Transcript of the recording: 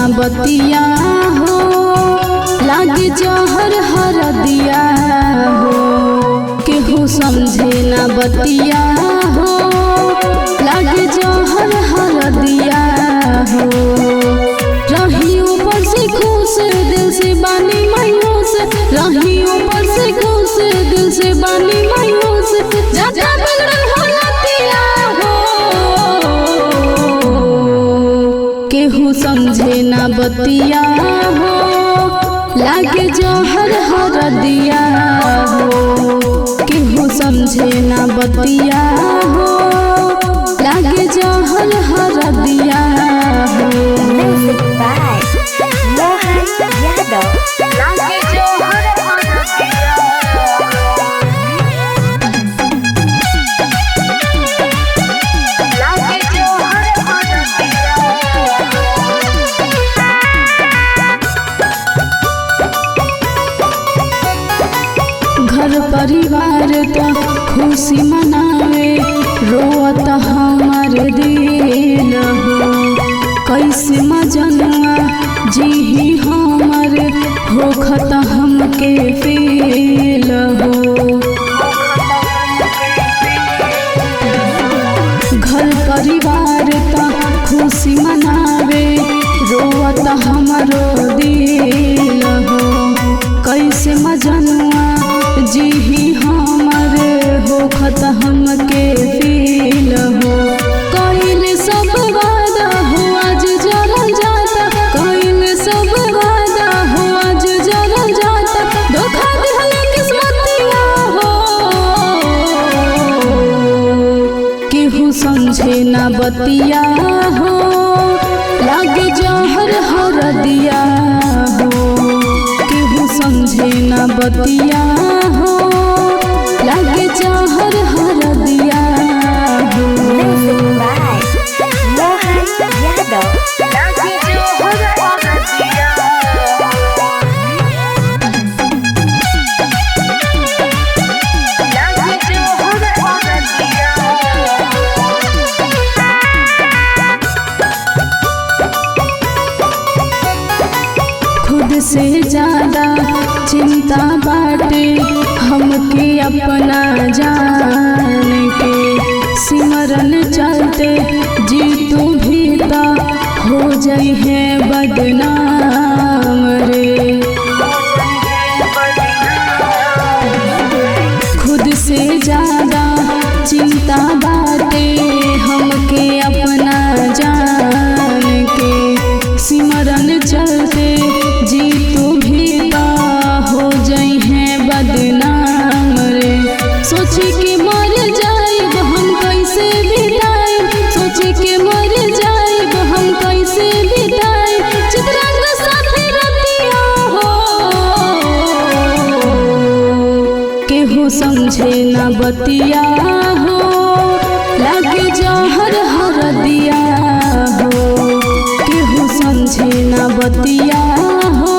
ना बतिया हो, लागे जहर हरदिया हो। केहू समझे ना बतिया हो, लागे जहर हरदिया हो। रही ऊपर से खुश दिल से बानी मायूस, रही ऊपर से खुश दिल से बानी मायूस। जा बिगड़ल हो लतिया हो, केहू समझे ना बतिया हो, लागे जहर हरदिया हो। केहू समझे ना बतिया हो, लागे जहर हरदिया हो। Music by Mohan Yadav. लागे जहर हरदिया, लागे जहर हरदिया। घर परिवार तो खुशी मनावे, रोत हमार दिल हो। कैसे मजनुआ जी हमर होखत हमके फील हो। घर परिवार तो खुशी मनावे, रोत हमरो दिल हो। कैसे मजनुआ जी हमर होखत हमके फील हो। कइल सब वादा हो आज जरल जाता, कइल सब वादा हो आज जरल जाता। धोखा दिहल किस्मतिया हो, केहू समझे ना बतिया हो, लागे जहर हरदिया हो। केहू समझे ना बतिया हो, लागे जहर हरदिया हो। Music by Mohan Yadav. लागे जहर हरदिया, लागे जहर हरदिया। खुद से ज्यादा चिंता बाटे हमके अपना जान के। सिमरन चलते जी तू भी ता हो जाई है बदनाम रे। खुद से ज्यादा चिंता बाटे हमके अपना जान के। सिमरन चलते जी तू भी ता हो जाई है बदनाम रे। सोची के मर जाइब हम कैसे बिताइब, सोची के मर जाइब हम कैसे बिताइब। चित्रंग साथी रतिया हो, केहू समझे ना बतिया हो, लागे जहर हरदिया हो। केहू समझे ना बतिया हो,